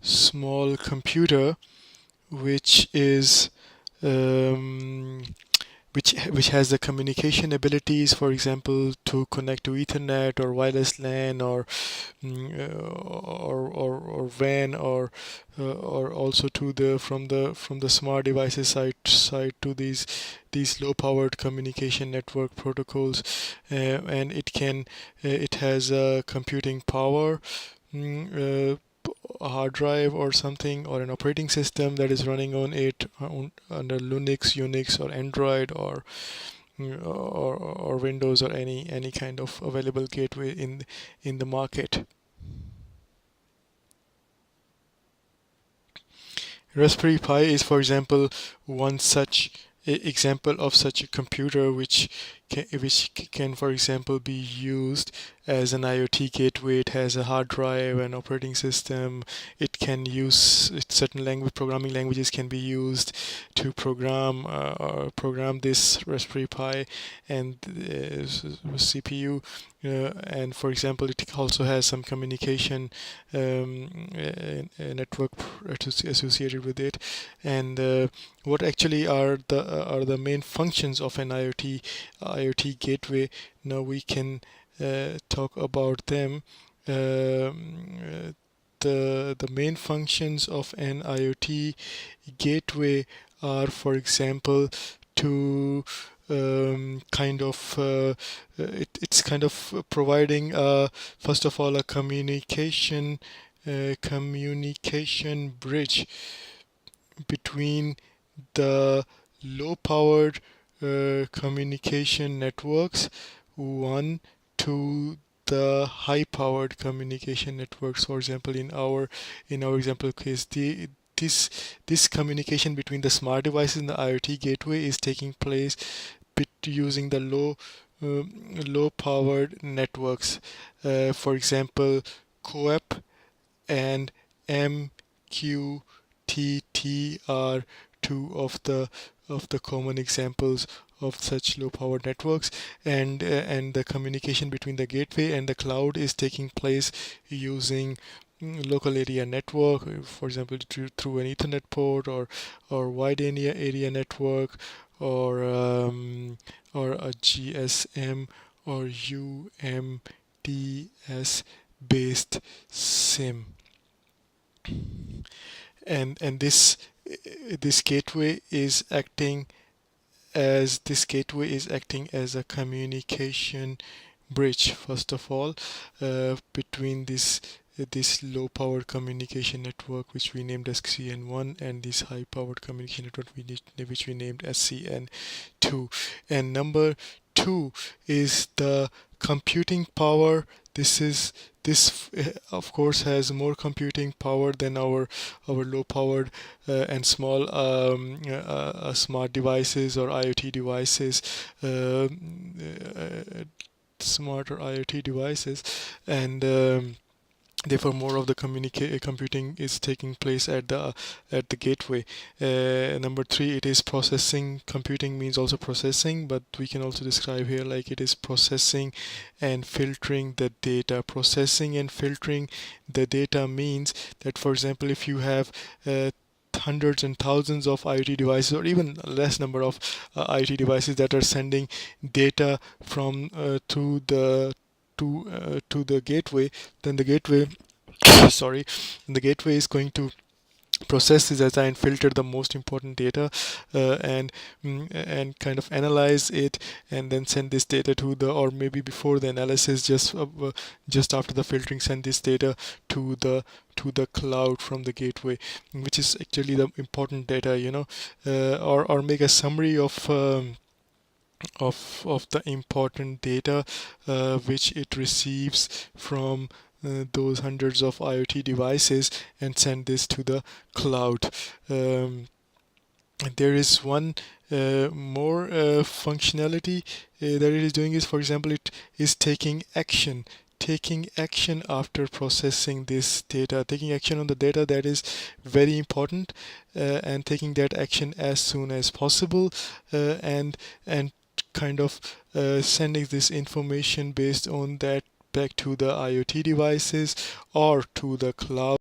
small computer which is um, which has the communication abilities, for example, to connect to Ethernet or wireless LAN or or WAN or also to the from the smart devices side to these low powered communication network protocols, and it has computing power, mm, a hard drive or something, or an operating system that is running on it under Linux, Unix, or Android, or Windows, or any kind of available gateway in the market. Raspberry Pi is, for example, one such example of such a computer which can, for example, be used as an IoT gateway. It has a hard drive, an operating system. It can use certain programming languages can be used to program this Raspberry Pi and CPU. And for example, it also has some communication network associated with it. And what actually are the main functions of an IoT gateway? Now we can talk about them. The main functions of an IoT gateway are, for example, to it's kind of providing first of all a communication bridge between the low powered communication networks, one, to the high powered communication networks. For example, in our example case, this communication between the smart devices and the IoT gateway is taking place using the low powered networks. For example, CoAP and MQTT are two of the common examples of such low power networks, and the communication between the gateway and the cloud is taking place using local area network, for example, through an Ethernet port, or wide area network, or a GSM or UMTS based SIM. And this gateway is acting as a communication bridge, first of all, between this low powered communication network, which we named as CN1, and this high powered communication network which we named as CN2. And number two is the computing power. This of course has more computing power than our low powered and small smart devices or IoT devices, smarter IoT devices, and therefore more of the computing is taking place at the gateway. Number three, it is processing. Computing means also processing, but we can also describe here like it is processing and filtering the data. Processing and filtering the data means that, for example, if you have hundreds and thousands of IoT devices, or even less number of IoT devices that are sending data from to the gateway, then the gateway sorry, the gateway is going to process this data and filter the most important data, and kind of analyze it, and then send this data to the, or maybe before the analysis, just after the filtering, send this data to the cloud from the gateway, which is actually the important data, or make a summary of the important data which it receives from those hundreds of IoT devices, and send this to the cloud. There is one more functionality that it is doing is, for example, it is taking action after processing this data, taking action on the data. That is very important, and taking that action as soon as possible, and kind of sending this information based on that back to the IoT devices or to the cloud.